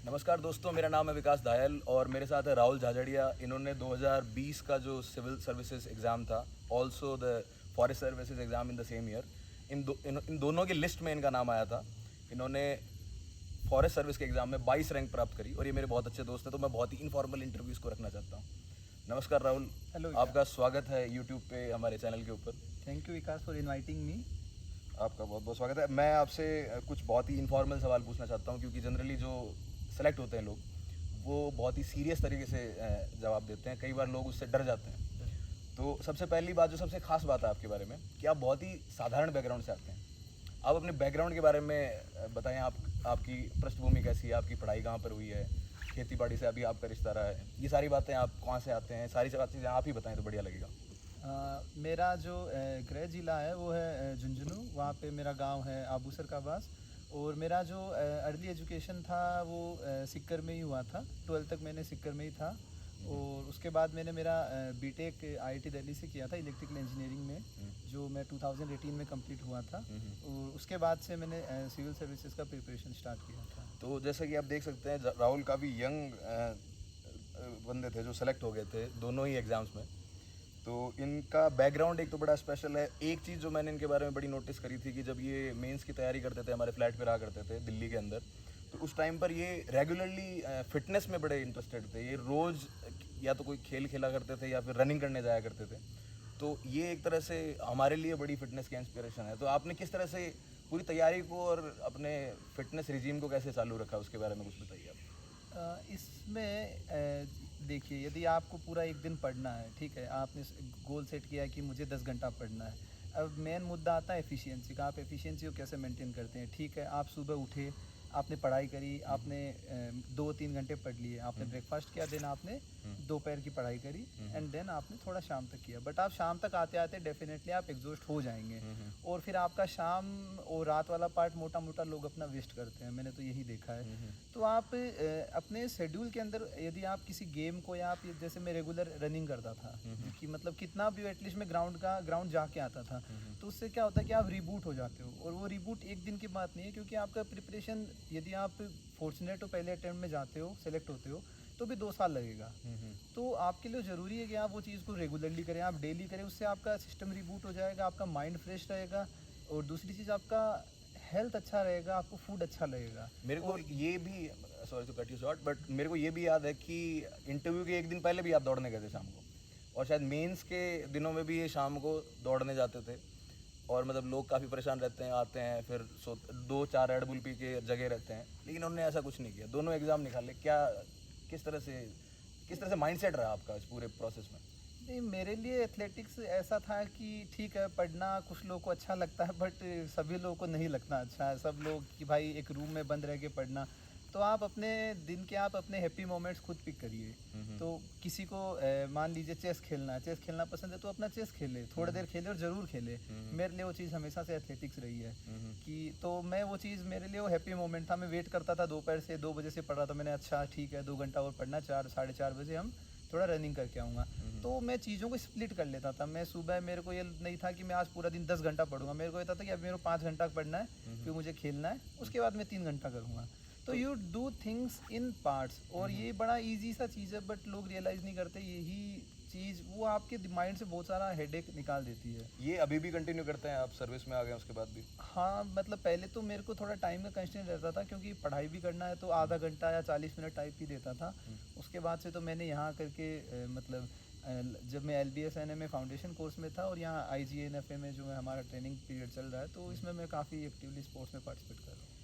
नमस्कार दोस्तों, मेरा नाम है विकास दायल और मेरे साथ है राहुल झाझड़िया। इन्होंने 2020 का जो सिविल सर्विसेज एग्ज़ाम था, also the forest services exam in the same year, इन दोनों की लिस्ट में इनका नाम आया था। इन्होंने फॉरेस्ट सर्विस के एग्ज़ाम में 22 रैंक प्राप्त करी और ये मेरे बहुत अच्छे दोस्त हैं, तो मैं बहुत ही इनफॉर्मल इंटरव्यूज़ को रखना चाहता हूँ। नमस्कार राहुल। हेलो आपका स्वागत है यूट्यूब पे हमारे चैनल के ऊपर। Thank you Vikas for inviting me. आपका बहुत बहुत स्वागत है। मैं आपसे कुछ बहुत ही इनफॉर्मल सवाल पूछना चाहता हूँ, क्योंकि जनरली जो सेलेक्ट होते हैं लोग वो बहुत ही सीरियस तरीके से जवाब देते हैं। कई बार लोग उससे डर जाते हैं। तो सबसे पहली बात, जो सबसे खास बात है आपके बारे में, कि आप बहुत ही साधारण बैकग्राउंड से आते हैं। आप अपने बैकग्राउंड के बारे में बताएं। आपकी पृष्ठभूमि कैसी है, आपकी पढ़ाई कहाँ पर हुई है, खेती बाड़ी से अभी आपका रिश्ता रहा है, ये सारी बातें, आप कहाँ से आते हैं, सारी चीज़ें आप ही बताएं तो बढ़िया लगेगा। मेरा जो गृह जिला है वो है झुंझुनू। वहाँ पे मेरा गांव है आबूसर का बास। और मेरा जो अर्ली एजुकेशन था वो सिक्कर में ही हुआ था। 12th तक मैंने सिक्कर में ही था। और उसके बाद मैंने मेरा बीटेक आईआईटी दिल्ली से किया था इलेक्ट्रिकल इंजीनियरिंग में, जो मैं 2018 में कंप्लीट हुआ था। और उसके बाद से मैंने सिविल सर्विसेज का प्रिपरेशन स्टार्ट किया था। तो जैसा कि आप देख सकते हैं, राहुल काफ़ी यंग बंदे थे जो सेलेक्ट हो गए थे दोनों ही एग्ज़ाम्स में। तो इनका बैकग्राउंड एक तो बड़ा स्पेशल है। एक चीज़ जो मैंने इनके बारे में बड़ी नोटिस करी थी कि जब ये मेंस की तैयारी करते थे, हमारे फ्लैट पे रहा करते थे दिल्ली के अंदर, तो उस टाइम पर ये रेगुलरली फिटनेस में बड़े इंटरेस्टेड थे। ये रोज़ या तो कोई खेल खेला करते थे या फिर रनिंग करने जाया करते थे। तो ये एक तरह से हमारे लिए बड़ी फिटनेस की इंस्पिरेशन है। तो आपने किस तरह से पूरी तैयारी को और अपने फिटनेस रिजीम को कैसे चालू रखा, उसके बारे में कुछ बताइए आप। इसमें देखिए, यदि आपको पूरा एक दिन पढ़ना है, ठीक है, आपने गोल सेट किया है कि मुझे 10 घंटा पढ़ना है। अब मेन मुद्दा आता है एफिशिएंसी का। आप एफिशिएंसी को कैसे मेंटेन करते हैं? ठीक है, आप सुबह उठे, आपने पढ़ाई करी, आपने 2-3 घंटे पढ़ लिए, आपने ब्रेकफास्ट किया, देन आपने दोपहर की पढ़ाई करी, एंड देन आपने थोड़ा शाम तक किया। बट आप शाम तक आते आते डेफिनेटली आप एग्जॉस्ट हो जाएंगे। और फिर आपका शाम और रात वाला पार्ट मोटा मोटा लोग अपना वेस्ट करते हैं, मैंने तो यही देखा है। तो आप अपने शेड्यूल के अंदर, यदि आप किसी गेम को, या आप जैसे मैं रेगुलर रनिंग करता था, कि मतलब कितना भी एटलीस्ट मैं ग्राउंड जाके आता था, तो उससे क्या होता है कि आप रिबूट हो जाते हो। और वो रिबूट एक दिन की बात नहीं है, क्योंकि आपका प्रिपरेशन, यदि आप फॉर्चुनेट हो, पहले अटेम्प्ट में जाते हो, सेलेक्ट होते हो, तो भी 2 साल लगेगा। तो आपके लिए ज़रूरी है कि आप वो चीज़ को रेगुलरली करें, आप डेली करें। उससे आपका सिस्टम रिबूट हो जाएगा, आपका माइंड फ्रेश रहेगा। और दूसरी चीज़, आपका हेल्थ अच्छा रहेगा, आपको फूड अच्छा लगेगा। मेरे को ये भी, sorry to cut you short, but मेरे को ये भी याद है कि इंटरव्यू के एक दिन पहले भी आप दौड़ने गए थे शाम को, और शायद मेंस के दिनों में भी ये शाम को दौड़ने जाते थे। और मतलब लोग काफ़ी परेशान रहते हैं, आते हैं, फिर 2-4 रेड बुल पी के जगह रहते हैं, लेकिन उन्होंने ऐसा कुछ नहीं किया, दोनों एग्ज़ाम निकाले। क्या, किस तरह से माइंडसेट रहा आपका इस पूरे प्रोसेस में? नहीं, मेरे लिए एथलेटिक्स ऐसा था कि ठीक है, पढ़ना कुछ लोगों को अच्छा लगता है, बट सभी लोगों को नहीं लगता अच्छा है। सब लोग कि भाई एक रूम में बंद रह के पढ़ना। तो आप अपने दिन के, आप अपने हैप्पी मोमेंट्स खुद पिक करिए। तो किसी को मान लीजिए चेस खेलना पसंद है, तो अपना चेस खेले, थोड़ी देर खेले, और ज़रूर खेले। मेरे लिए वो चीज़ हमेशा से एथलेटिक्स रही है। कि तो मैं वो चीज़, मेरे लिए वो हैप्पी मोमेंट था। मैं वेट करता था, दोपहर से 2 बजे से पढ़ रहा था मैंने, अच्छा ठीक है 2 घंटा और पढ़ना, 4-4:30 बजे हम थोड़ा रनिंग करके आऊँगा। तो मैं चीज़ों को स्प्लिट कर लेता था। मैं सुबह, मेरे को ये नहीं था कि मैं आज पूरा दिन 10 घंटा पढ़ूंगा। मेरे को ये था कि अब मेरे को 5 घंटा पढ़ना है, फिर मुझे खेलना है, उसके बाद मैं 3 घंटा करूँगा। तो you do things in parts. और ये बड़ा ईजी सा चीज़ है, बट लोग रियलाइज़ नहीं करते। यही चीज़ वो आपके माइंड से बहुत सारा हेडेक निकाल देती है। ये अभी भी कंटिन्यू करते हैं आप, सर्विस में आ गए उसके बाद भी? हाँ, मतलब पहले तो मेरे को थोड़ा टाइम का कंस्ट्रेंट रहता था, क्योंकि पढ़ाई भी करना है, तो आधा घंटा या 40 मिनट टाइप ही देता था। उसके बाद से तो मैंने यहाँ करके मतलब जब मैं LBSNA में फाउंडेशन कोर्स में था, और यहाँ IGNFA में जो है हमारा ट्रेनिंग पीरियड चल रहा है, तो इसमें मैं काफ़ी एक्टिवली स्पोर्ट्स में पार्टिसिपेट कर रहा हूँ।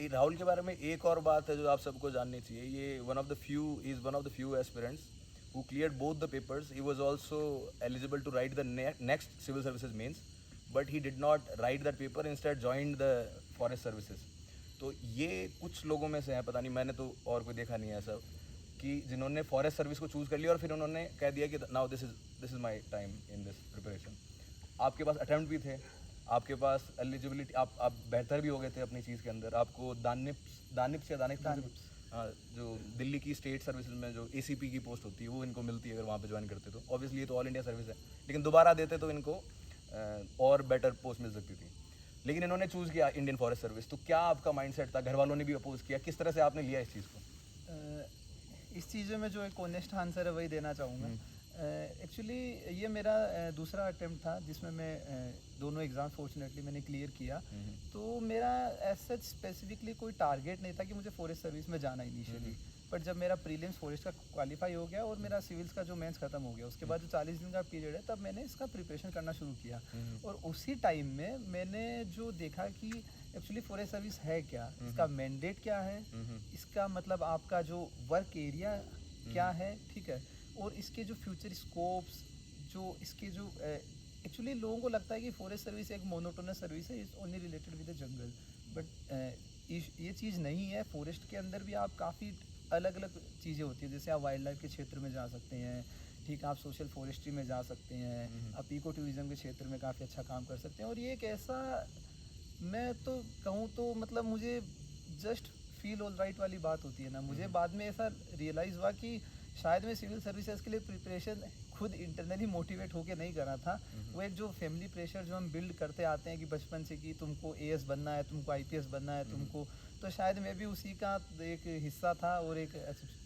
राहुल के बारे में एक और बात है जो आप सबको जाननी चाहिए। ये one of the few aspirants who cleared both the papers. He was also eligible to write the next civil services mains, but he did not write that paper, instead joined the forest services. तो ये कुछ लोगों में से है, पता नहीं, मैंने तो और कोई देखा नहीं है ऐसा, कि जिन्होंने फॉरेस्ट सर्विस को चूज़ कर लिया और फिर उन्होंने कह दिया कि now this is my time in this preparation. आपके पास अटैम्प्ट भी थे, आपके पास एलिजिबिलिटी, आप बेहतर भी हो गए थे अपनी चीज़ के अंदर। आपको दानिप्स जो दिल्ली की स्टेट सर्विसेज में जो ACP की पोस्ट होती है वो इनको मिलती है अगर वहाँ पे ज्वाइन करते। तो ऑब्वियसली ये तो ऑल इंडिया सर्विस है, लेकिन दोबारा देते तो इनको और बेटर पोस्ट मिल सकती थी। लेकिन इन्होंने चूज़ किया इंडियन फॉरेस्ट सर्विस, तो क्या आपका माइंडसेट था? घर वालों ने भी अपोज किया, किस तरह से आपने लिया इस चीज़ को? इस चीज़ में जो एक ऑनेस्ट आंसर है वही देना चाहूँगा। एक्चुअली ये मेरा दूसरा अटेम्प्ट था जिसमें मैं दोनों एग्ज़ाम फॉर्चुनेटली मैंने क्लियर किया। तो मेरा एज सच स्पेसिफिकली कोई टारगेट नहीं था कि मुझे फॉरेस्ट सर्विस में जाना इनिशियली। बट जब मेरा प्रीलिम्स फॉरेस्ट का क्वालिफाई हो गया और मेरा सिविल्स का जो मेंस ख़त्म हो गया, उसके बाद जो 40 दिन का पीरियड है तब मैंने इसका प्रिपरेशन करना शुरू किया। और उसी टाइम में मैंने जो देखा कि एक्चुअली फॉरेस्ट सर्विस है क्या, इसका मैंडेट क्या है, इसका मतलब आपका जो वर्क एरिया क्या है, ठीक है, और इसके जो फ्यूचर स्कोप्स, जो इसके जो एक्चुअली लोगों को लगता है कि फॉरेस्ट सर्विस एक मोनोटोनस सर्विस है, is only related with the jungle. But ये चीज़ नहीं है। फॉरेस्ट के अंदर भी आप काफ़ी अलग अलग चीज़ें होती हैं, जैसे आप वाइल्ड लाइफ के क्षेत्र में जा सकते हैं, ठीक है, आप सोशल फॉरेस्ट्री में जा सकते हैं, आप इको टूरिज़्म के क्षेत्र में काफ़ी अच्छा काम कर सकते हैं। और ये एक ऐसा, मैं तो कहूँ तो मतलब मुझे जस्ट फील ऑल राइट वाली बात होती है ना, मुझे बाद में ऐसा रियलाइज़ हुआ कि शायद मैं सिविल सर्विसेज के लिए प्रिपरेशन खुद इंटरनली मोटिवेट होके नहीं करा था। वो एक जो फैमिली प्रेशर जो हम बिल्ड करते आते हैं कि बचपन से कि तुमको एएस बनना है, तुमको आईपीएस बनना है, तुमको, तो शायद मैं भी उसी का एक हिस्सा था। और एक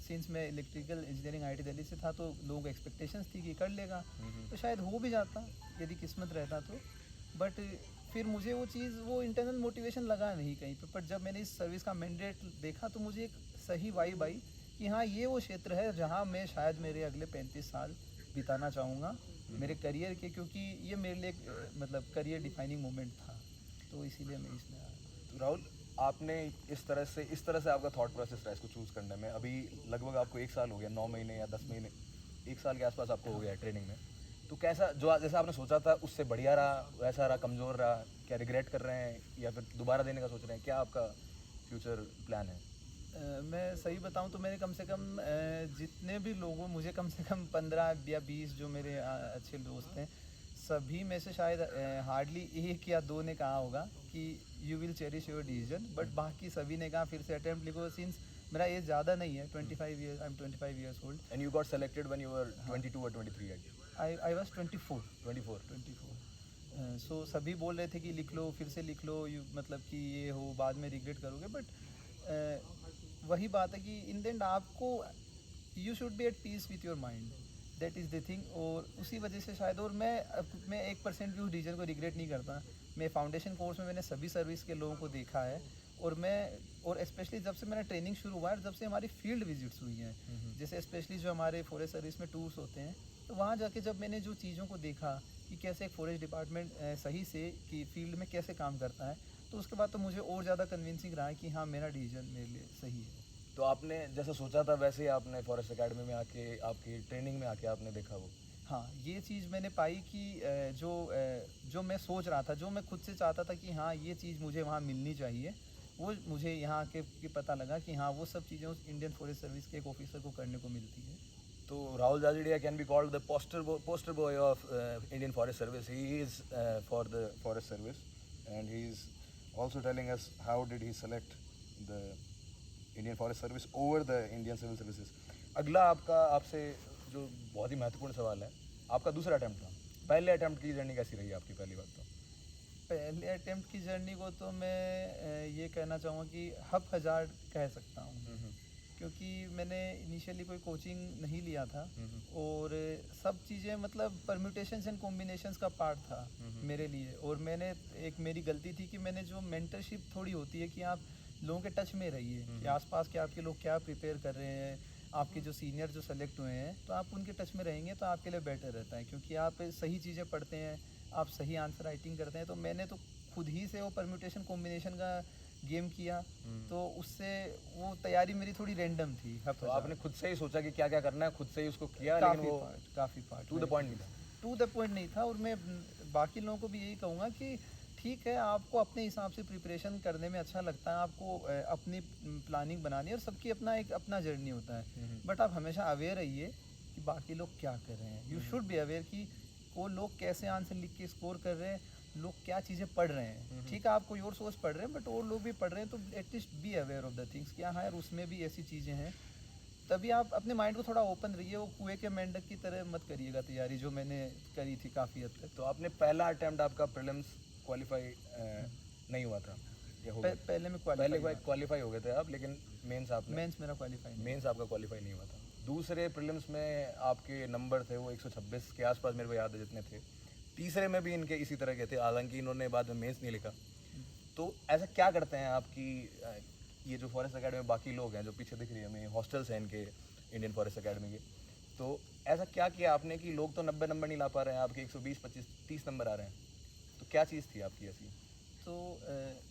सिंस मैं इलेक्ट्रिकल इंजीनियरिंग आईटी दिल्ली से था, तो लोगों को एक्सपेक्टेशंस थी कि कर लेगा, तो शायद हो भी जाता यदि किस्मत रहता तो। बट फिर मुझे वो चीज़, वो इंटरनल मोटिवेशन लगा नहीं कहीं पे। पर जब मैंने इस सर्विस का मैंडेट देखा तो मुझे एक सही वाइब आई कि हाँ, ये वो क्षेत्र है जहाँ मैं शायद मेरे अगले 35 साल बिताना चाहूँगा मेरे करियर के, क्योंकि ये मेरे लिए एक मतलब करियर डिफाइनिंग मोमेंट था, तो इसीलिए मैं इसमें आया। तो राहुल, आपने इस तरह से आपका थॉट प्रोसेस रहा इसको चूज़ करने में। अभी लगभग आपको 1 साल हो गया, 9 महीने या 10 महीने, 1 साल के आसपास आपको हो गया है ट्रेनिंग में। तो कैसा, जो जैसा आपने सोचा था उससे बढ़िया रहा, वैसा रहा, कमज़ोर रहा? क्या रिग्रेट कर रहे हैं या फिर दोबारा देने का सोच रहे हैं? क्या आपका फ्यूचर प्लान है? मैं सही बताऊं तो मैंने कम से कम जितने भी लोगों, मुझे कम से कम 15 या 20 जो मेरे अच्छे दोस्त हैं, सभी में से शायद हार्डली 1 या 2 ने कहा होगा कि you will cherish your decision. But बाकी सभी ने कहा फिर से अटेम्प्ट लिखो। सिंस मेरा एज ज़्यादा नहीं है, 25 years, I am 25 years old. And you got selected when you were 22 और 23 एट? I was 24। 24। सो सभी बोल रहे थे कि लिख लो, फिर से लिख लो, यू मतलब कि ये हो, बाद में रिग्रेट करोगे। बट वही बात है कि इन द एंड आपको, you should be at peace with your mind, that is the thing. और उसी वजह से शायद, और मैं 1% भी उस डिसीजन को रिग्रेट नहीं करता। मैं फाउंडेशन कोर्स में मैंने सभी सर्विस के लोगों को देखा है, और स्पेशली जब से मेरा ट्रेनिंग शुरू हुआ है, जब से हमारी फील्ड विजिट्स हुई हैं, जैसे स्पेशली जो हमारे फॉरेस्ट सर्विस में टूर्स होते हैं, तो वहाँ जाके जब मैंने जो चीज़ों को देखा कि कैसे एक फॉरेस्ट डिपार्टमेंट सही से कि फील्ड में कैसे काम करता है, तो उसके बाद तो मुझे और ज़्यादा कन्विंसिंग रहा है कि हाँ, मेरा डिसीजन मेरे लिए सही है। तो आपने जैसा सोचा था वैसे ही आपने फॉरेस्ट एकेडमी में आके, आपकी ट्रेनिंग में आके आपने देखा वो? हाँ, ये चीज़ मैंने पाई कि जो मैं सोच रहा था, जो मैं खुद से चाहता था कि हाँ, ये चीज़ मुझे वहाँ मिलनी चाहिए, वो मुझे यहाँ आके कि पता लगा कि हाँ, वो सब चीज़ें उस इंडियन फॉरेस्ट सर्विस के एक ऑफिसर को करने को मिलती है। तो Rahul Jajodia can be called the poster boy of Indian Forest Service. He is for the Forest Service, and he is also telling us how did he select the Indian Forest Service over the Indian Civil Services. अगला आपका, आपसे जो बहुत ही महत्वपूर्ण सवाल है, आपका दूसरा अटेम्प्ट था। पहले अटेम्प्ट की जर्नी कैसी रही आपकी? पहली बात तो पहले अटेम्प्ट की जर्नी को तो मैं ये कहना चाहूँगा कि हब हज़ार कह सकता हूँ, क्योंकि मैंने इनिशियली कोई कोचिंग नहीं लिया था, और सब चीज़ें मतलब परम्यूटेशंस एंड कॉम्बिनेशंस का पार्ट था मेरे लिए। और मैंने, एक मेरी गलती थी कि मैंने जो मेंटरशिप थोड़ी होती है कि आप लोगों के टच में रहिए कि आसपास के आपके लोग क्या प्रिपेयर कर रहे हैं, आपके जो सीनियर जो सेलेक्ट हुए हैं, तो आप उनके टच में रहेंगे तो आपके लिए बेटर रहता है, क्योंकि आप सही चीज़ें पढ़ते हैं, आप सही आंसर राइटिंग करते हैं। तो मैंने तो खुद ही से वो परम्यूटेशन कॉम्बिनेशन का गेम किया, तो उससे वो तैयारी मेरी थोड़ी रैंडम थी। तो आपने खुद से ही सोचा कि क्या क्या करना है, खुद से ही उसको किया? काफ़ी पार्ट टू द पॉइंट नहीं था? टू द पॉइंट नहीं था। और मैं बाकी लोगों को भी यही कहूँगा कि ठीक है, आपको अपने हिसाब से प्रिपरेशन करने में अच्छा लगता है, आपको अपनी प्लानिंग बनानी है, और सबकी अपना एक अपना जर्नी होता है। बट आप हमेशा अवेयर रहिए कि बाकी लोग क्या कर रहे हैं। यू शुड बी अवेयर कि वो लोग कैसे आंसर लिख के स्कोर कर रहे हैं, लोग क्या चीज़ें पढ़ रहे हैं। ठीक है, आप कोई और सोर्स पढ़ रहे हैं, बट और लोग भी पढ़ रहे हैं, तो at least be aware of the things, क्या है यार, उसमें भी ऐसी चीज़ें हैं। तभी आप अपने माइंड को थोड़ा ओपन रहिए, वो कुएं के मेंढक की तरह मत करिएगा तैयारी, जो मैंने करी थी काफ़ी हद तक। तो आपने पहला अटेम्प्ट आपका प्रीलिम्स क्वालिफाई नहीं हुआ था या हो गया? पहले में पहले क्वालिफाई क्वालिफाई हो गए थे आप, लेकिन मेंस आपने मेंस मेरा क्वालिफाई नहीं। मेंस आपका क्वालिफाई नहीं हुआ था। दूसरे प्रीलिम्स में आपके नंबर थे वो 126 के आसपास, मेरे को याद है जितने थे। तीसरे में भी इनके इसी तरह के थे, हालांकि इन्होंने बाद में मेंस नहीं लिखा। तो ऐसा क्या करते हैं आपकी ये जो फॉरेस्ट अकेडमी में बाकी लोग हैं जो पीछे दिख रही है हमें, हॉस्टल्स हैं इनके इंडियन फॉरेस्ट अकेडमी के, तो ऐसा क्या किया आपने कि लोग तो 90 नंबर नहीं ला पा रहे हैं, आपके 120, 25, 30 नंबर आ रहे हैं? तो क्या चीज़ थी आपकी ऐसी? तो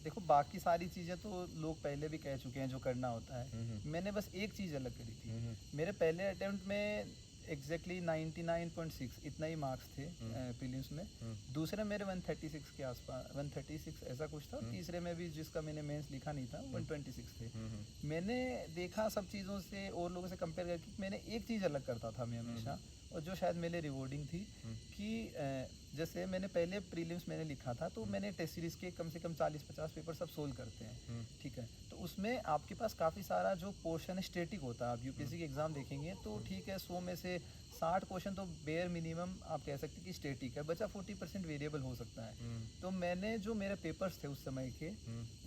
देखो बाकी सारी चीज़ें तो लोग पहले भी कह चुके हैं जो करना होता है। मैंने बस एक चीज़ अलग करी थी। मेरे पहले अटेम्प्ट में एग्जैक्टली 99.6 इतना ही मार्क्स थे प्रीलिम्स में। दूसरे मेरे 136 के आसपास, 136 ऐसा कुछ था। तीसरे में भी जिसका मैंने मेंस लिखा नहीं था 126 थे। मैंने देखा सब चीज़ों से और लोगों से कंपेयर करके, मैंने एक चीज़ अलग करता था मैं हमेशा, और जो शायद मेरे रिवॉर्डिंग थी कि जैसे मैंने पहले प्रीलिम्स मैंने लिखा था, तो मैंने टेस्ट सीरीज़ के कम से कम 40-50 पेपर सब सोल्व करते हैं, ठीक है। तो उसमें आपके पास काफ़ी सारा जो पोर्शन स्टैटिक होता है, आप यूपीएससी के एग्ज़ाम देखेंगे तो ठीक है 100 में से 60 क्वेश्चन तो बेयर मिनिमम आप कह सकते हैं कि स्टैटिक है, बचा 40% वेरिएबल हो सकता है। तो मैंने जो मेरे पेपर्स थे उस समय के,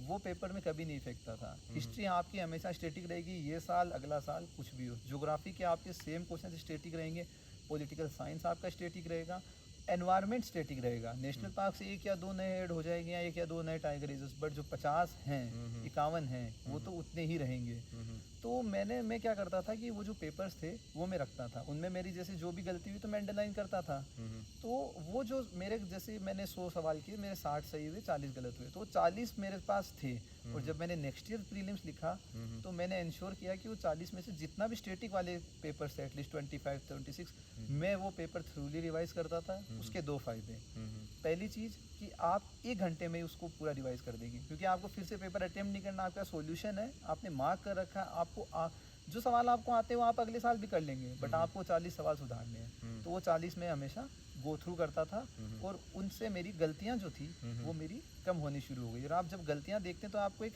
वो पेपर में कभी नहीं फेंकता था। हिस्ट्री आपकी हमेशा स्टैटिक रहेगी, ये साल अगला साल कुछ भी हो। ज्योग्राफी के आपके सेम क्वेश्चन स्टैटिक रहेंगे, पॉलिटिकल साइंस आपका स्टैटिक रहेगा, एनवायरनमेंट स्टैटिक रहेगा। नेशनल पार्क से 1 या 2 नए ऐड हो जाएंगे या 1 या 2 नए टाइगर रिजर्व, बट जो 50 हैं, 51 हैं, वो तो उतने ही रहेंगे। तो मैं क्या करता था कि वो जो पेपर्स थे वो मैं रखता था, उनमें मेरी जैसे जो भी गलती हुई तो मैं अंडरलाइन करता था। तो वो जो मेरे जैसे मैंने 100 सवाल किए, मेरे 60 सही हुए, 40 गलत हुए, तो 40 मेरे पास थे। और जब मैंने नेक्स्ट ईयर प्रीलिम्स लिखा तो मैंने इंश्योर किया कि वो 40 में से जितना भी स्टैटिक वाले पेपर्स थे, एटलीस्ट 25, 26, मैं वो पेपर थ्रूली रिवाइज करता था। उसके 2 फायदे, पहली चीज़ कि आप 1 घंटे में उसको पूरा रिवाइज कर देंगे, क्योंकि आपको फिर से पेपर अटेम्प्ट नहीं करना, आपका सॉल्यूशन है, आपने मार्क कर रखा है। आपको जो सवाल आपको आते हैं वो आप अगले साल भी कर लेंगे, बट आपको 40 सवाल सुधारने हैं। तो वो 40 में हमेशा गो थ्रू करता था, और उनसे मेरी गलतियां जो थी वो मेरी कम होनी शुरू हो गई। और आप जब गलतियां देखते हैं तो आपको एक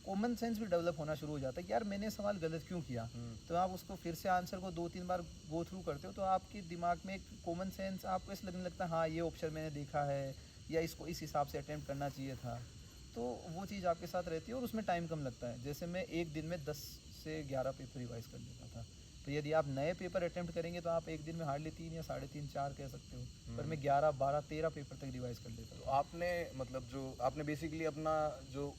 कॉमन सेंस भी डेवलप होना शुरू हो जाता है कि यार मैंने सवाल गलत क्यों किया। तो आप उसको फिर से आंसर को 2-3 बार गो थ्रू करते हो तो आपके दिमाग में एक कॉमन सेंस आपको ऐसा लगने लगता है, हाँ ये ऑप्शन मैंने देखा है, या इसको इस हिसाब से अटेम्प्ट करना चाहिए था। तो वो चीज़ आपके साथ रहती है और उसमें टाइम कम लगता है। जैसे मैं एक दिन में 10 से 11 पेपर रिवाइज कर लेता था। तो यदि आप नए पेपर अटेम्प्ट करेंगे तो आप एक दिन में हार्डली 3 या 3.5, 4 कह सकते हो, पर मैं 11, 12, 13 पेपर तक रिवाइज कर लेता तो था। आपने मतलब जो आपने बेसिकली अपना जो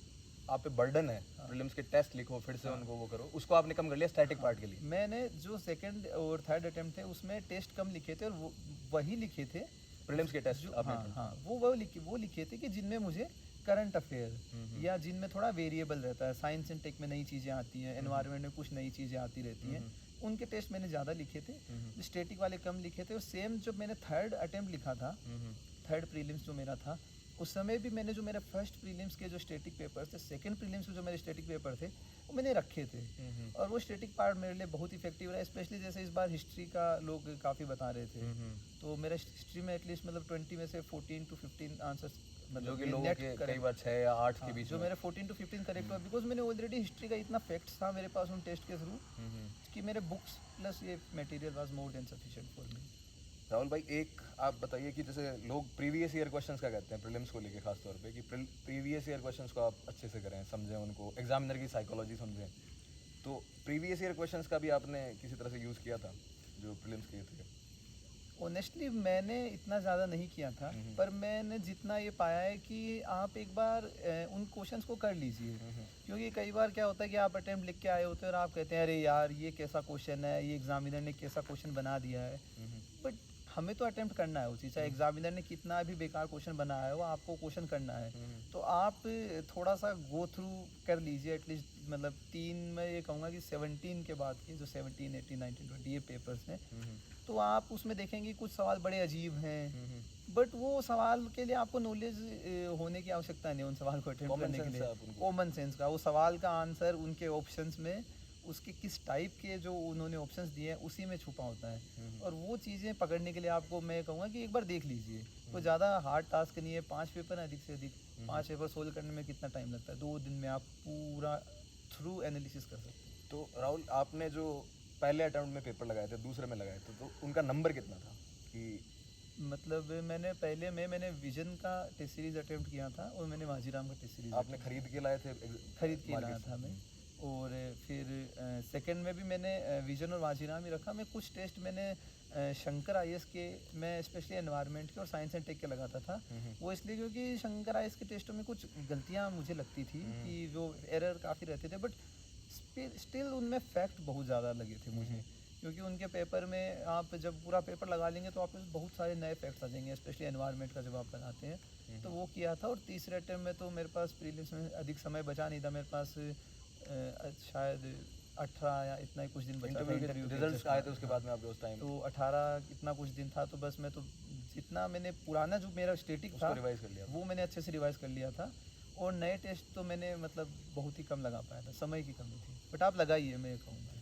आप पे बर्डन है, प्रीलिम्स के टेस्ट लिखो फिर से उनको वो करो, उसको आपने कम कर लिया स्टैटिक पार्ट के लिए। मैंने जो सेकंड और थर्ड अटेम्प्ट थे उसमें टेस्ट कम लिखे थे, और वही लिखे थे प्रीलिम्स के टेस्ट जो, आपने हाँ वो लिखे थे कि जिनमें मुझे करंट अफेयर या जिनमें थोड़ा वेरिएबल रहता है, साइंस एंड टेक में नई चीज़ें आती हैं, एनवायरनमेंट में कुछ नई चीज़ें आती रहती हैं, उनके टेस्ट मैंने ज़्यादा लिखे थे, स्टैटिक वाले कम लिखे थे। और सेम जब मैंने थर्ड अटेम्प्ट लिखा था, थर्ड प्रीलिम्स जो मेरा था, उस समय भी मैंने जो मेरे फर्स्ट प्रीलिम्स के जो स्टैटिक पेपर थे, सेकंड प्रीलिम्स के जो मेरे स्टैटिक पेपर थे, वो मैंने रखे थे। और वो स्टैटिक पार्ट मेरे लिए बहुत इफेक्टिव रहा, स्पेशली जैसे इस बार हिस्ट्री का लोग काफ़ी बता रहे थे। तो मेरा हिस्ट्री में एटलीस्ट मतलब 20 में से 14 to 15 आंसर्स, जो मतलब कि ये लोगों नेट के करेक्ट, कई बार 6 या 8 के बीच जो में। मेरे 14 to 15 करेक्ट हुआ, बिकॉज मैंने ऑलरेडी हिस्ट्री का इतना फैक्ट्स था मेरे पास उन टेस्ट के थ्रू कि मेरे बुक्स प्लस ये material was more than sufficient for me. Rahul भाई, एक आप बताइए कि जैसे लोग प्रीवियस ईयर क्वेश्चंस का कहते हैं प्रीलिम्स को लेके खास तौर पे, कि प्रीवियस ईयर क्वेश्चंस को आप अच्छे से करें, समझें उनको, एग्जामिनर की साइकोलॉजी समझें। तो प्रीवियस ईयर क्वेश्चंस का भी आपने किसी तरह से यूज़ किया था जो प्रीलिम्स के थे? ऑनेस्टली मैंने इतना ज़्यादा नहीं किया था, पर मैंने जितना ये पाया है कि आप एक बार उन क्वेश्चंस को कर लीजिए। क्योंकि कई बार क्या होता है कि आप अटेम्प्ट लिख के आए होते हैं और आप कहते हैं अरे यार ये कैसा क्वेश्चन है, ये एग्जामिनर ने कैसा क्वेश्चन बना दिया है। बट हमें तो अटेम्प्ट करना है उसी, चाहे एग्जामिनर ने कितना भी बेकार क्वेश्चन बनाया हो, आपको क्वेश्चन करना है। तो आप थोड़ा सा गो थ्रू कर लीजिए एटलीस्ट, मतलब 3 मैं ये कहूँगा कि 17 के बाद के जो 17, 18, 19, 20 ये पेपर्स हैं, तो आप उसमें देखेंगे कुछ सवाल बड़े अजीब हैं, बट वो सवाल के लिए आपको नॉलेज होने की आवश्यकता नहीं, उन सवाल को अटेम्प्ट करने के लिए कॉमन सेंस का, वो सवाल का आंसर उनके ऑप्शंस में उसके किस टाइप के जो उन्होंने ऑप्शंस दिए हैं उसी में छुपा होता है। और वो चीज़ें पकड़ने के लिए आपको मैं कहूँगा कि एक बार देख लीजिए। तो ज़्यादा हार्ड टास्क नहीं है, 5 पेपर है अधिक से अधिक, 5 पेपर सोल्व करने में कितना टाइम लगता है, 2 दिन में आप पूरा थ्रू एनालिसिस कर सकते हैं। तो राहुल, आपने जो पहले अटेम्प्ट में पेपर लगाए थे, दूसरे में लगाए थे, तो उनका नंबर कितना था? कि मतलब मैंने विजन का टेस्ट सीरीज अटेम्प्ट किया था और मैंने माजीराम का टेस्ट सीरीज आपने खरीद के लाए थे खरीद के market लाया से? था मैं। और फिर सेकंड में भी मैंने विजन और माजीराम ही रखा। मैं कुछ टेस्ट मैंने शंकर आईएएस के, मैं स्पेशली एनवायरनमेंट के और साइंस एंड टेक के लगाता था। वो इसलिए क्योंकि शंकर आईएएस के टेस्टों में कुछ गलतियाँ मुझे लगती थी कि जो एरर काफ़ी रहते थे, बट स्टिल उनमें फैक्ट बहुत ज़्यादा लगे थे मुझे। क्योंकि उनके पेपर में आप जब पूरा पेपर लगा लेंगे तो आपके पास बहुत सारे नए फैक्ट्स आ जाएंगे, स्पेशली एनवायरनमेंट का जब आप लगाते हैं। तो वो किया था। और तीसरे अटेम्प्ट में तो मेरे पास प्रीलिम्स में अधिक समय बचा नहीं था। मेरे पास शायद 18 या इतना ही कुछ दिन बचा था इंटरव्यू के रिजल्ट्स just आए थे बाद। उसके हाँ। बाद में आपके उस टाइम तो 18 इतना कुछ दिन था, तो बस मैं तो जितना मैंने पुराना जो मेरा स्टेटिक था उसको रिवाइज कर लिया? वो मैंने अच्छे से रिवाइज कर लिया था। और नए टेस्ट तो मैंने मतलब बहुत ही कम लगा पाया था, समय की कमी थी। बट आप लगाइए, मैं ये कहूँगा।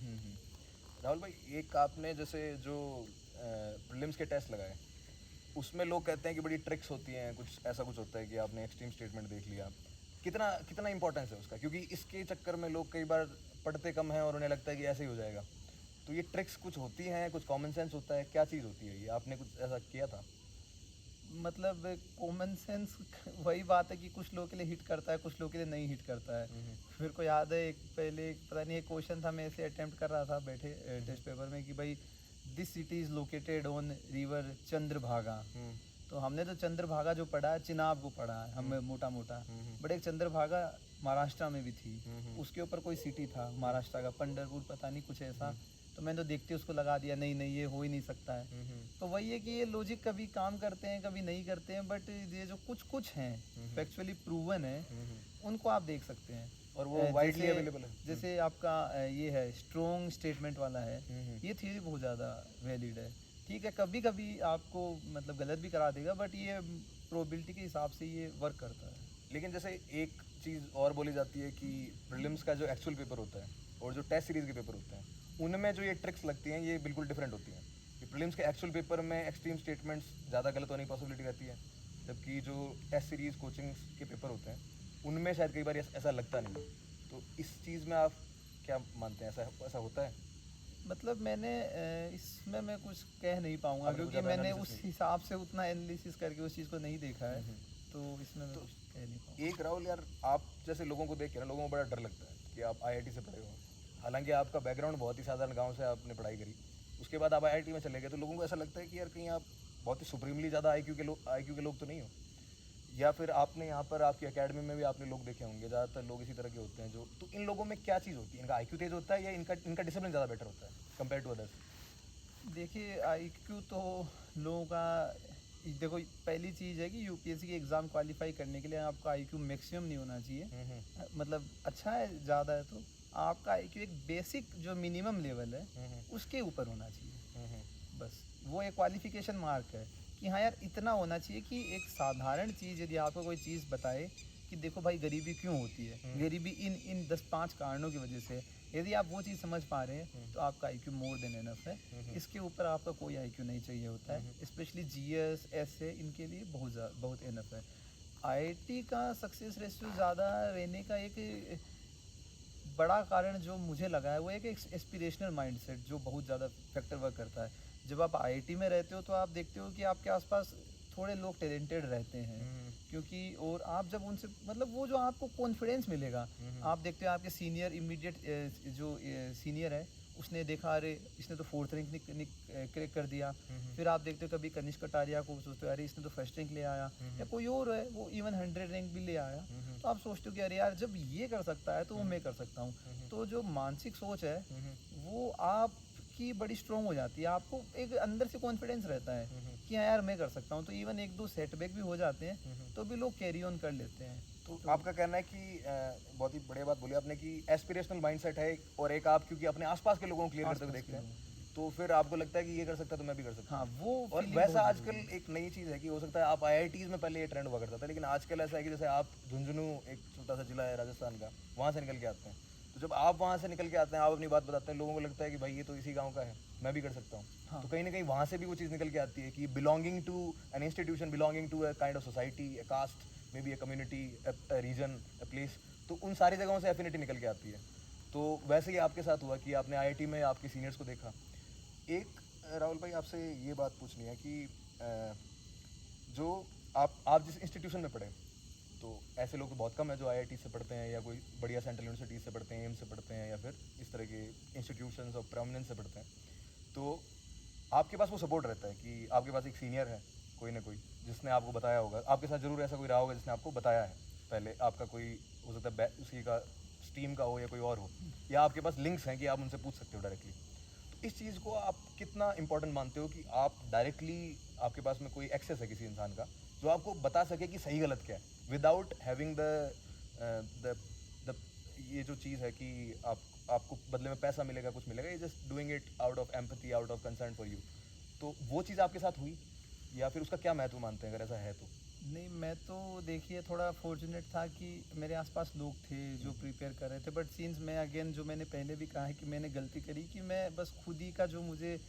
राहुल भाई, एक आपने जैसे जो प्रीलिम्स के टेस्ट लगाए, उसमें लोग कहते हैं कि बड़ी ट्रिक्स होती हैं, कुछ ऐसा कुछ होता है कि आपने एक्सट्रीम स्टेटमेंट देख लिया। कितना कितना इंपॉर्टेंस है उसका? क्योंकि इसके चक्कर में लोग कई बार पढ़ते कम हैं और उन्हें लगता है कि ऐसे ही हो जाएगा। तो ये ट्रिक्स कुछ होती हैं, कुछ कॉमन सेंस होता है, क्या चीज़ होती है ये? आपने कुछ ऐसा किया था? मतलब कॉमन सेंस वही बात है कि कुछ लोगों के लिए हिट करता है, कुछ लोगों के लिए नहीं हिट करता है। मेरे को याद है पता नहीं एक क्वेश्चन था, मैं ऐसे अटेम्प्ट कर रहा था बैठे टेस्ट पेपर में कि भाई this city is located on river Chandrabhaga. तो हमने तो चंद्रभागा जो पढ़ा है चिनाब को पढ़ा है हम मोटा मोटा, बट एक चंद्रभागा महाराष्ट्र में भी थी। उसके ऊपर कोई सिटी था महाराष्ट्र का, पंढरपुर पता नहीं कुछ ऐसा। तो मैंने तो देखते उसको लगा दिया, नहीं नहीं ये हो ही नहीं सकता है। तो वही है कि ये लॉजिक कभी काम करते हैं कभी नहीं करते हैं, बट ये जो कुछ कुछ हैं फैक्चुअली प्रूवन है उनको आप देख सकते हैं। और वो वाइडली जैसे- अवेलेबल है? जैसे आपका ये है स्ट्रॉन्ग स्टेटमेंट वाला है, ये थ्योरी बहुत ज़्यादा वैलिड है। ठीक है, कभी कभी आपको मतलब गलत भी करा देगा, बट ये प्रोबेबिलिटी के हिसाब से ये वर्क करता है। लेकिन जैसे एक चीज़ और बोली जाती है कि प्रीलिम्स का जो एक्चुअल पेपर होता है और जो टेस्ट सीरीज़ के पेपर होते हैं, उनमें जो ये ट्रिक्स लगती हैं ये बिल्कुल डिफरेंट होती हैं। कि प्रीलिम्स के एक्चुअल पेपर में एक्सट्रीम स्टेटमेंट्स ज़्यादा गलत होने की पॉसिबिलिटी रहती है, जबकि जो टेस्ट सीरीज़ कोचिंग के पेपर होते हैं उनमें शायद कई बार ऐसा लगता नहीं है। तो इस चीज़ में आप क्या मानते हैं, ऐसा ऐसा होता है? मतलब मैंने इसमें मैं कुछ कह नहीं पाऊंगा आपने कुछ क्योंकि ज़्यादा मैंने analysis उस नहीं हिसाब से उतना एनालिसिस करके उस चीज़ को नहीं देखा है। तो इसमें मैं कुछ कह नहीं पाऊंगा। एक राहुल यार, आप जैसे लोगों को देख के ना लोगों को बड़ा डर लगता है कि आप आईआईटी से पढ़े हो। हालांकि आपका बैकग्राउंड बहुत ही साधारण गांव से आपने पढ़ाई करी, उसके बाद आप आईआईटी में चले गए, तो लोगों को ऐसा लगता है कि यार कहीं आप बहुत ही सुप्रीमली ज़्यादा आईक्यू के लोग तो नहीं हो। या फिर आपने यहाँ पर आपकी एकेडमी में भी आपने लोग देखे होंगे, ज़्यादातर लोग इसी तरह के होते हैं जो, तो इन लोगों में क्या चीज़ होती है? इनका आईक्यू तेज होता है या इनका डिसिप्लिन ज़्यादा बेटर होता है कंपेयर टू अदर्स? देखिए आईक्यू तो लोगों का, देखो पहली चीज़ है कि यूपीएससी की एग्ज़ाम क्वालिफाई करने के लिए आपका आईक्यू मैक्सिमम नहीं होना चाहिए। मतलब अच्छा है ज़्यादा है तो आपका आईक्यू एक बेसिक जो मिनिमम लेवल है उसके ऊपर होना चाहिए। बस वो एक क्वालिफिकेशन मार्क है कि हाँ यार इतना होना चाहिए कि एक साधारण चीज़ यदि आपको कोई चीज़ बताए कि देखो भाई गरीबी क्यों होती है, गरीबी इन इन 10-5 कारणों की वजह से, यदि आप वो चीज़ समझ पा रहे हैं तो आपका आईक्यू मोर देन एनफ है। इसके ऊपर आपका कोई आईक्यू नहीं चाहिए होता है। स्पेशली जीएस ऐसे इनके लिए बहुत एनफ है। आईआईटी का सक्सेस रेशियो ज़्यादा रहने का एक बड़ा कारण जो मुझे लगा है वो एक एस्पिरेशनल माइंडसेट जो बहुत ज़्यादा फैक्टर वर्क करता है। जब आप आईआईटी में रहते हो तो आप देखते हो कि आपके आसपास थोड़े लोग टैलेंटेड रहते हैं, क्योंकि और आप जब उनसे मतलब वो जो आपको कॉन्फिडेंस मिलेगा, आप देखते हो आपके सीनियर इमीडिएट जो सीनियर है उसने देखा अरे इसने तो 4th रैंक क्रैक कर दिया। फिर आप देखते हो कभी कनिष्क कटारिया को सोचते हो अरे इसने तो 1st रैंक ले आया, या कोई और है वो इवन 100 रैंक भी ले आया। तो आप सोचते हो कि अरे यार जब ये कर सकता है तो वो मैं कर सकता हूँ। तो जो मानसिक सोच है वो आपकी बड़ी स्ट्रॉन्ग हो जाती है, आपको एक अंदर से कॉन्फिडेंस रहता है कि हाँ यार मैं कर सकता हूँ। तो इवन 1-2 सेटबैक भी हो जाते हैं तो भी लोग कैरी ऑन कर लेते हैं। तो आपका कहना है कि बहुत ही बढ़िया बात बोली आपने कि एस्पिरेशनल माइंडसेट है और एक आप क्योंकि अपने आसपास के लोगों को क्लियर करते हुए आसपास देखते के हैं तो फिर आपको लगता है कि ये कर सकता है तो मैं भी कर सकता हूँ। हाँ वो और feeling वैसा बहुत आजकल एक नई चीज़ है कि हो सकता है आप आईआईटीज़ में पहले ये ट्रेंड हुआ करता था, लेकिन आजकल ऐसा है कि जैसे आप झुंझुनू एक छोटा सा जिला है राजस्थान का, वहाँ से निकल के आते हैं, तो जब आप वहाँ से निकल के आते हैं आप अपनी बात बताते हैं, लोगों को लगता है कि भाई ये तो इसी गाँव का है, मैं भी कर सकता हूँ। हाँ। तो कहीं ना कहीं वहाँ से भी वो चीज़ निकल के आती है कि belonging to an institution, belonging to a kind of society, a caste, may be a community, a region, a place, तो उन सारी जगहों से एफिनिटी निकल के आती है। तो वैसे ही आपके साथ हुआ कि आपने आईआईटी में आपके सीनियर्स को देखा। एक राहुल भाई आपसे ये बात पूछनी है कि जो आप जिस इंस्टीट्यूशन में पढ़े, तो ऐसे लोग तो बहुत कम है जो आईआईटी से पढ़ते हैं या कोई बढ़िया सेंट्रल यूनिवर्सिटी से पढ़ते हैं, एम्स से पढ़ते हैं, या फिर इस तरह के इंस्टीट्यूशंस ऑफ प्रोमिनेंस से पढ़ते हैं। तो आपके पास वो सपोर्ट रहता है कि आपके पास एक सीनियर है, कोई ना कोई, जिसने आपको बताया होगा। आपके साथ ज़रूर ऐसा कोई रहा होगा जिसने आपको बताया है पहले, आपका कोई हो सकता है उसी का स्ट्रीम का हो या कोई और हो, या आपके पास लिंक्स हैं कि आप उनसे पूछ सकते हो डायरेक्टली। तो इस चीज़ को आप कितना इंपॉर्टेंट मानते हो कि आप डायरेक्टली, आपके पास में कोई एक्सेस है किसी इंसान का जो आपको बता सके कि सही गलत क्या है, विदाउट हैविंग द ये जो चीज़ है कि आपको बदले में पैसा मिलेगा, कुछ मिलेगा, ये just doing it out of empathy, out of concern for you. तो वो चीज़ आपके साथ हुई, या फिर उसका क्या महत्व मानते हैं अगर ऐसा है तो? नहीं, मैं तो देखिए थोड़ा फॉर्चुनेट था कि मेरे आसपास लोग थे जो प्रिपेयर कर रहे थे, बट सीन्स मैं अगेन जो मैंने पहले भी कहा है कि मैंने गलती करी कि मैं बस खुद ही का जो मुझे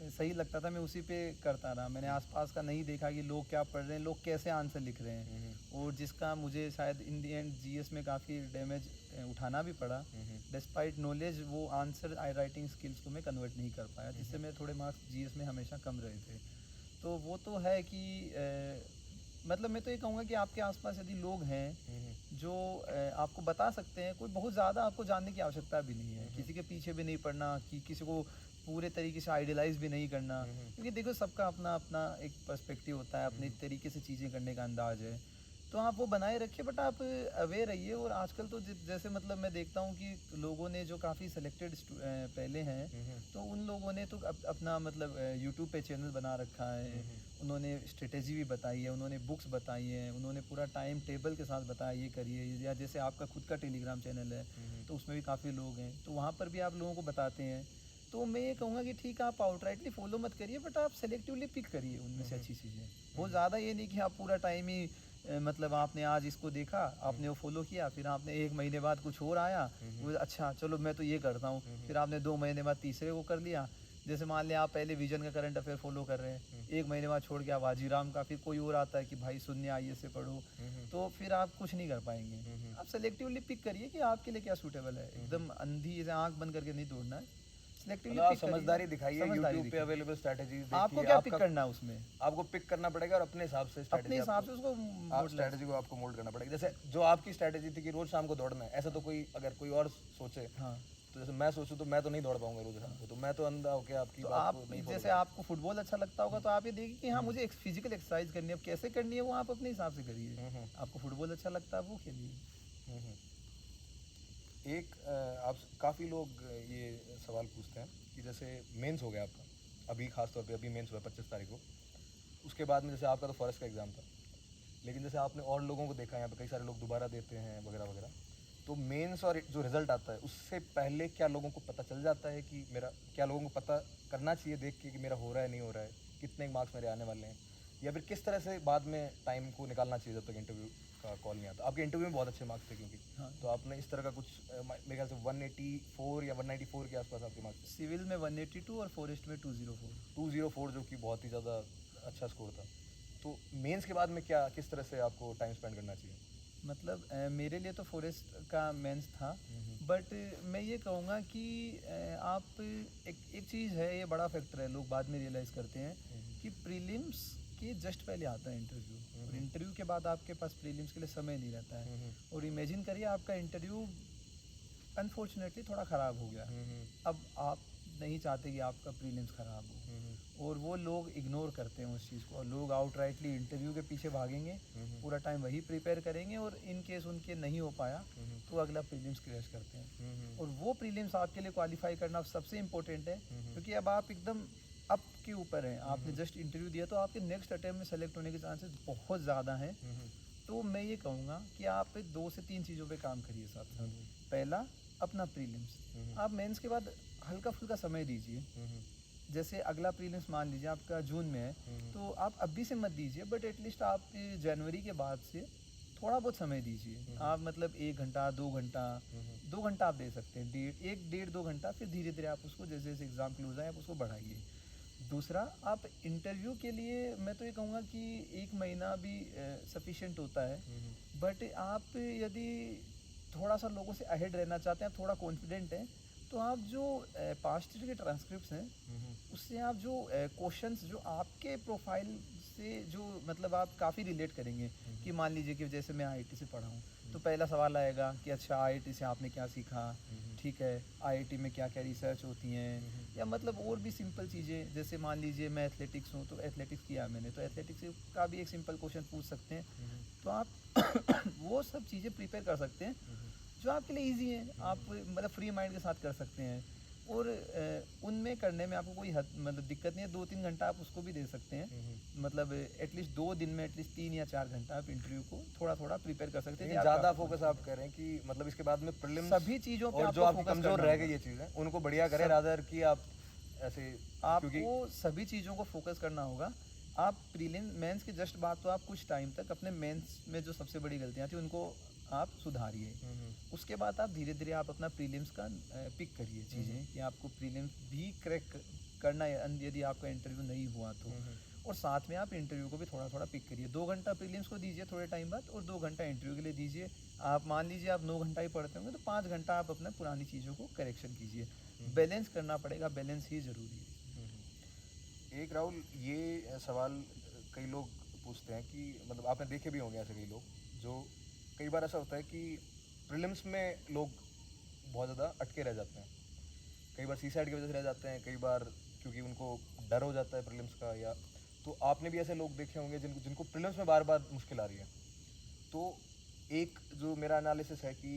सही लगता था मैं उसी पे करता रहा। मैंने आसपास का नहीं देखा कि लोग क्या पढ़ रहे हैं, लोग कैसे आंसर लिख रहे हैं, और जिसका मुझे शायद इन दी एंड जीएस में काफ़ी डैमेज उठाना भी पड़ा। डिस्पाइट नॉलेज वो आंसर राइटिंग स्किल्स को मैं कन्वर्ट नहीं कर पाया, जिससे मेरे थोड़े मार्क्स जीएस में हमेशा कम रहे थे। तो वो तो है कि मतलब मैं तो ये कहूँगा कि आपके आसपास यदि लोग हैं जो आपको बता सकते हैं, कोई बहुत ज़्यादा आपको जानने की आवश्यकता भी नहीं है, किसी के पीछे भी नहीं पड़ना, कि किसी को पूरे तरीके से आइडियलाइज भी नहीं करना, क्योंकि देखो सबका अपना अपना एक पर्सपेक्टिव होता है, अपने तरीके से चीज़ें करने का अंदाज है। तो आप वो बनाए रखिए, बट आप अवेयर रहिए। और आजकल तो जैसे मतलब मैं देखता हूँ कि लोगों ने जो काफ़ी सेलेक्टेड पहले हैं, तो उन लोगों ने तो अपना मतलब यूट्यूब पे चैनल बना रखा है, उन्होंने स्ट्रेटेजी भी बताई है, उन्होंने बुक्स बताई हैं, उन्होंने पूरा टाइम टेबल के साथ बताया ये करिए। या जैसे आपका खुद का टेलीग्राम चैनल है, तो उसमें भी काफ़ी लोग हैं, तो वहाँ पर भी आप लोगों को बताते हैं। तो मैं ये कहूँगा कि ठीक है, आप आउटराइटली फॉलो मत करिए, बट आप सेलेक्टिवली पिक करिए उनमें से अच्छी चीज़ें। बहुत ज़्यादा ये नहीं कि आप पूरा टाइम ही मतलब आपने आज इसको देखा, आपने वो फॉलो किया, फिर आपने 1 महीने बाद कुछ और आया, वो अच्छा चलो मैं तो ये करता हूँ, फिर आपने 2 महीने बाद तीसरे को कर लिया। जैसे मान लिया आप पहले विजन का करंट अफेयर फॉलो कर रहे हैं, 1 महीने बाद छोड़ के आप वाजीराम का, फिर कोई और आता है कि भाई शून्य आइए से पढ़ो, तो फिर आप कुछ नहीं कर पाएंगे। आप सेलेक्टिवली पिक करिए कि आपके लिए क्या सूटेबल है, एकदम अंधी जैसे आँख बंद करके नहीं दौड़ना है, सेलेक्टिवली मतलब आप पिक करिए। समझदारी दिखाइए, समझदारी यूट्यूब पे दिखाइए। अवेलेबल स्ट्रैटेजीज आपको देखिए, क्या पिक आपका करना है उसमें, आपको पिक करना पड़ेगा और अपने हिसाब से अपने हिसाब से उसको मोड़ लें। स्ट्रैटेजी को आपको मोल्ड करना पड़ेगा। जैसे जो आपकी स्ट्रैटेजी थी कि रोज शाम को दौड़ना है, ऐसा तो कोई अगर कोई और सोचे, हाँ, तो जैसे मैं सोचूं तो मैं तो नहीं दौड़ पाऊंगा रोज शाम को, तो मैं तो अंधा होके आपकी तो बात आप को नहीं follow जैसे कर आपको फुटबॉल अच्छा लगता होगा, तो आप ये देखिए कि हाँ मुझे एक फिजिकल एक्सरसाइज करनी है, अब कैसे करनी है वो आप अपने हिसाब से करिए। आपको फुटबॉल अच्छा लगता है वो खेलिए। सकता। एक आप काफ़ी लोग ये सवाल पूछते हैं कि जैसे मेंस हो गया आपका, अभी खास तौर पे अभी मेंस हुआ 25 तारीख को, उसके बाद में जैसे आपका तो फॉरेस्ट का एग्ज़ाम था, लेकिन जैसे आपने और लोगों को देखा, यहाँ पे कई सारे लोग दोबारा देते हैं वगैरह वगैरह, तो मेंस और जो रिज़ल्ट आता है उससे पहले क्या लोगों को पता चल जाता है कि मेरा, क्या लोगों को पता करना चाहिए देख के कि मेरा हो रहा है नहीं हो रहा है, कितने मार्क्स मेरे आने वाले हैं, या फिर किस तरह से बाद में टाइम को निकालना चाहिए जब तक इंटरव्यू का कॉल नहीं आता? आपके इंटरव्यू में बहुत अच्छे मार्क्स थे क्योंकि, हाँ, तो आपने इस तरह का कुछ मेरे ख्याल से 184 या 194 के आसपास आपके मार्क्स सिविल में 182 और फॉरेस्ट में 204। थे, 204, जो कि बहुत ही ज़्यादा अच्छा स्कोर था। तो मेंस के बाद में क्या, किस तरह से आपको टाइम स्पेंड करना चाहिए? मतलब मेरे लिए तो फॉरेस्ट का मेंस था, बट मैं ये कहूँगा कि आप एक चीज़ है, ये बड़ा फैक्टर है, लोग बाद में रियलाइज़ करते हैं कि प्रीलिम्स के जस्ट पहले आता है इंटरव्यू, और इंटरव्यू के बाद आपके पास प्रीलिम्स के लिए समय नहीं रहता है। और इमेजिन करिए आपका इंटरव्यू अनफॉर्चुनेटली थोड़ा ख़राब हो गया, अब आप नहीं चाहते कि आपका प्रीलिम्स ख़राब हो, और वो लोग इग्नोर करते हैं उस चीज़ को, और लोग आउटराइटली इंटरव्यू के पीछे भागेंगे, पूरा टाइम वही प्रिपेयर करेंगे, और इन केस उनके नहीं हो पाया तो अगला प्रीलिम्स क्रैश करते हैं। और वो प्रीलिम्स आपके लिए क्वालिफाई करना सबसे इम्पोर्टेंट है, क्योंकि अब आप एकदम अप के ऊपर हैं, आपने जस्ट इंटरव्यू दिया, तो आपके नेक्स्ट अटेम्प्ट में सेलेक्ट होने के चांसेस बहुत ज़्यादा हैं। तो मैं ये कहूँगा कि आप 2 से 3 चीज़ों पे काम करिए साथ साथ। पहला, अपना प्रीलिम्स, आप मेंस के बाद हल्का फुल्का समय दीजिए। जैसे अगला प्रीलिम्स मान लीजिए आपका जून में है, तो आप अभी से मत दीजिए, बट एटलीस्ट आप जनवरी के बाद से थोड़ा बहुत समय दीजिए। आप मतलब 1 घंटा 2 घंटा 2 घंटा आप दे सकते हैं, 1 डेढ़ 2 घंटा, फिर धीरे धीरे आप उसको जैसे जैसे एग्ज़ाम क्लोज आए आप उसको बढ़ाइए। दूसरा, आप इंटरव्यू के लिए मैं तो ये कहूँगा कि 1 महीना भी सफिशिएंट होता है, बट आप यदि थोड़ा सा लोगों से अहेड रहना चाहते हैं, आप थोड़ा कॉन्फिडेंट हैं, तो आप जो पास्ट ईयर के ट्रांसक्रिप्ट्स हैं उससे आप जो क्वेश्चंस जो आपके प्रोफाइल से जो मतलब आप काफ़ी रिलेट करेंगे कि मान लीजिए कि जैसे मैं आईआईटी से पढ़ा हूँ तो पहला सवाल आएगा कि अच्छा आईआईटी से आपने क्या सीखा, ठीक है, आईआईटी में क्या क्या रिसर्च होती हैं, या मतलब और भी सिंपल चीज़ें जैसे मान लीजिए मैं एथलेटिक्स हूँ तो एथलेटिक्स किया मैंने तो एथलेटिक्स का भी एक सिंपल क्वेश्चन पूछ सकते हैं। तो आप वो सब चीज़ें प्रिपेयर कर सकते हैं जो आपके लिए इजी है, आप मतलब फ्री माइंड के साथ कर सकते हैं। और उनमें करने में आपको कोई मतलब दिक्कत नहीं है, 2-3 घंटा आप उसको भी दे सकते हैं। मतलब एटलीस्ट 2 दिन में एटलीस्ट 3 या 4 घंटा आप इंटरव्यू को थोड़ा थोड़ा प्रिपेयर कर सकते हैं। लेकिन ज़्यादा फोकस आप कह रहे हैं कि मतलब इसके बाद में प्रीलिम्स सभी चीज़ों पे और जो आपको आपकी focus कमजोर करना रह गई ये चीज़ें उनको बढ़िया करें रादर कि आप ऐसे, क्योंकि आपको सभी चीज़ों को फोकस करना होगा। आप प्रीलिम मेंस की जस्ट बात तो आप कुछ टाइम तक अपने मेंस में जो सबसे बड़ी गलतियाँ थी उनको आप सुधारिए। उसके बाद आप धीरे धीरे आप अपना प्रीलिम्स का पिक करिए चीज़ें कि आपको प्रीलिम्स भी क्रैक करना है यदि आपका इंटरव्यू नहीं हुआ तो। और साथ में आप इंटरव्यू को भी थोड़ा थोड़ा पिक करिए। 2 घंटा प्रीलिम्स को दीजिए थोड़े टाइम बाद और 2 घंटा इंटरव्यू के लिए दीजिए। आप मान लीजिए आप 9 घंटा ही पढ़ते होंगे तो 5 घंटा आप अपने पुरानी चीज़ों को करेक्शन कीजिए। बैलेंस करना पड़ेगा, बैलेंस ही ज़रूरी है। एक राहुल ये सवाल कई लोग पूछते हैं कि मतलब आपने देखे भी होंगे ऐसे कई लोग जो कई बार ऐसा होता है कि प्रीलिम्स में लोग बहुत ज़्यादा अटके रह जाते हैं, कई बार सीसाइड की वजह से रह जाते हैं, कई बार क्योंकि उनको डर हो जाता है प्रीलिम्स का, या तो आपने भी ऐसे लोग देखे होंगे जिनको प्रीलिम्स में बार बार मुश्किल आ रही है। तो एक जो मेरा एनालिसिस है कि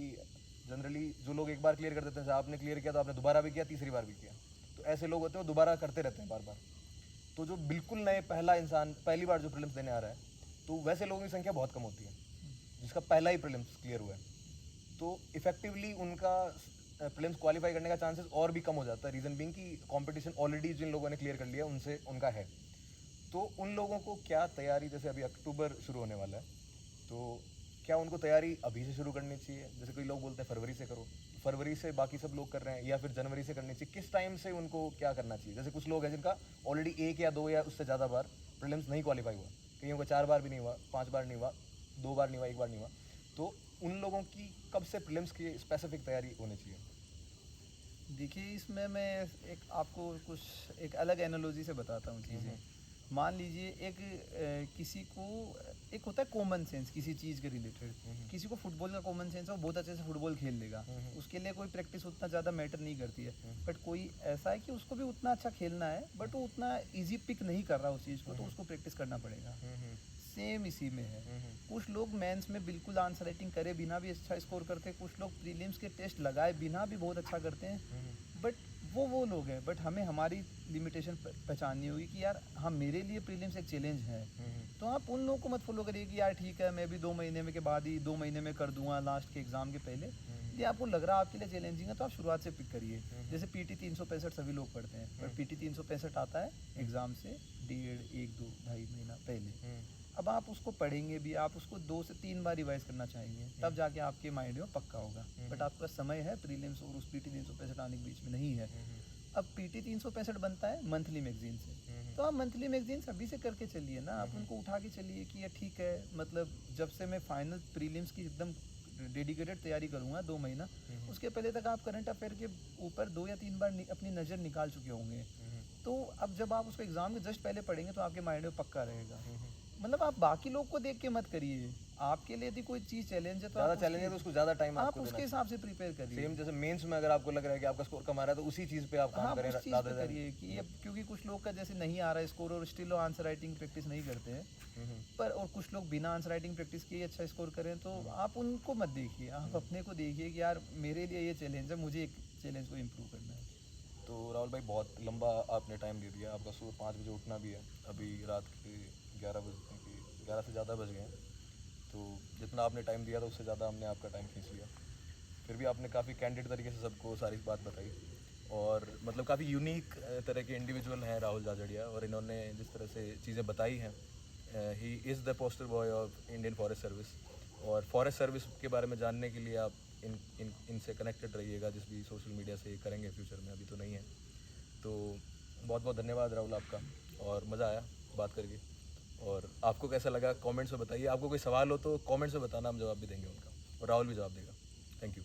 जनरली जो लोग एक बार क्लियर कर देते हैं, जैसे आपने क्लियर किया तो आपने दोबारा भी किया, तीसरी बार भी किया, तो ऐसे लोग होते हैं वो दोबारा करते रहते हैं बार बार। तो जो बिल्कुल नए पहला इंसान पहली बार जो प्रीलिम्स देने आ रहा है तो वैसे लोगों की संख्या बहुत कम होती है जिसका पहला ही प्रीलिम्स क्लियर हुआ है, तो इफेक्टिवली उनका प्रीलिम्स क्वालिफाई करने का चांसेस और भी कम हो जाता है। रीज़न बीइंग कि कंपटीशन ऑलरेडी जिन लोगों ने क्लियर कर लिया उनसे उनका है। तो उन लोगों को क्या तैयारी, जैसे अभी अक्टूबर शुरू होने वाला है, तो क्या उनको तैयारी अभी से शुरू करनी चाहिए? जैसे कोई लोग बोलते हैं फरवरी से करो, फरवरी से बाकी सब लोग कर रहे हैं, या फिर जनवरी से करनी चाहिए? किस टाइम से उनको क्या करना चाहिए? जैसे कुछ लोग हैं जिनका ऑलरेडी 1 या 2 या उससे ज़्यादा बार प्रीलिम्स नहीं क्वालिफाई हुआ, कईयों का 4 बार भी नहीं हुआ, 5 बार नहीं हुआ, 2 बार नहीं हुआ, 1 बार नहीं हुआ, तो उन लोगों की कब से प्रीलिम्स की स्पेसिफिक तैयारी होनी चाहिए? देखिए इसमें मैं एक आपको कुछ एक अलग एनालॉजी से बताता हूँ चीज़ें। मान लीजिए किसी को एक होता है कॉमन सेंस किसी चीज़ के रिलेटेड। किसी को फुटबॉल का कॉमन सेंस है, वो बहुत अच्छे से फुटबॉल खेल लेगा, उसके लिए कोई प्रैक्टिस उतना ज़्यादा मैटर नहीं करती है। बट कोई ऐसा है कि उसको भी उतना अच्छा खेलना है बट वो उतना इजी पिक नहीं कर रहा उस चीज़ को, तो उसको प्रैक्टिस करना पड़ेगा। सेम इसी में है। कुछ लोग मेंस में बिल्कुल आंसर राइटिंग करे बिना भी अच्छा स्कोर करते हैं, कुछ लोग प्रीलिम्स के टेस्ट लगाए बिना भी बहुत अच्छा करते हैं। बट वो लोग हैं, बट हमें हमारी लिमिटेशन पहचाननी होगी कि यार हाँ मेरे लिए प्रीलिम्स एक चैलेंज है। तो आप उन लोगों को मत फॉलो करिए कि यार ठीक है मैं भी 2 महीने में के बाद ही 2 महीने में कर दूंगा लास्ट के एग्ज़ाम के पहले। यदि आपको लग रहा है आपके लिए चैलेंजिंग है तो आप शुरुआत से पिक करिए। जैसे पीटी 365 सभी लोग पढ़ते हैं, पर पीटी 365 आता है एग्ज़ाम से 1.5-2-2.5 महीना पहले। अब आप उसको पढ़ेंगे भी, आप उसको 2 से 3 बार रिवाइज करना चाहेंगे, तब जाके आपके माइंड में पक्का होगा। बट आपका समय है प्रीलिम्स और उस पीटी 365 आने के बीच में नहीं है। अब पीटी 365 बनता है मंथली मैगजीन से, तो आप मंथली मैगजीन अभी से करके चलिए ना, आप उनको उठा के चलिए कि ये ठीक है, मतलब जब से मैं फाइनल प्रीलिम्स की एकदम डेडिकेटेड तैयारी करूँगा 2 महीना, उसके पहले तक आप करंट अफेयर के ऊपर 2 या 3 बार अपनी नज़र निकाल चुके होंगे। तो अब जब आप उसको एग्ज़ाम के जस्ट पहले पढ़ेंगे तो आपके माइंड में पक्का रहेगा। मतलब आप बाकी लोग को देख के मत करिए, आपके लिए यदि कोई चीज़ चैलेंज है तो ज़्यादा आप चैलेंज है तो उसको ज़्यादा टाइम आप आपको उसके देना हिसाब से प्रिपेयर करिए। सेम जैसे मेंस में अगर आपको लग रहा है कि आपका स्कोर कम आ रहा है तो उसी चीज़ पे आप काम हाँ, करें उस चीज़ पे करिए कि अब क्योंकि कुछ लोग का जैसे नहीं आ रहा है स्कोर और स्टिल आंसर राइटिंग प्रैक्टिस नहीं करते हैं, पर और कुछ लोग बिना आंसर राइटिंग प्रैक्टिस किए अच्छा स्कोर करें, तो आप उनको मत देखिए, आप अपने को देखिए कि यार मेरे लिए ये चैलेंज है, मुझे एक चैलेंज को इम्प्रूव करना है। तो राहुल भाई बहुत लंबा आपने टाइम दे दिया, आपका सुबह 5 बजे उठना भी है, अभी रात के 11 से ज़्यादा बज गए हैं, तो जितना आपने टाइम दिया था उससे ज़्यादा हमने आपका टाइम खींच लिया। फिर भी आपने काफ़ी कैंडिड तरीके से सबको सारी बात बताई, और मतलब काफ़ी यूनिक तरह के इंडिविजुअल हैं राहुल जाजड़िया, और इन्होंने जिस तरह से चीज़ें बताई हैं, he is the poster boy of Indian forest service. और फॉरेस्ट सर्विस के बारे में जानने के लिए आप इनसे कनेक्टेड रहिएगा, जिस भी सोशल मीडिया से करेंगे फ्यूचर में, अभी तो नहीं है। तो बहुत बहुत धन्यवाद राहुल आपका, और मज़ा आया बात करके। और आपको कैसा लगा कमेंट्स में बताइए, आपको कोई सवाल हो तो कमेंट्स में बताना, हम जवाब भी देंगे उनका, और राहुल भी जवाब देगा। Thank you.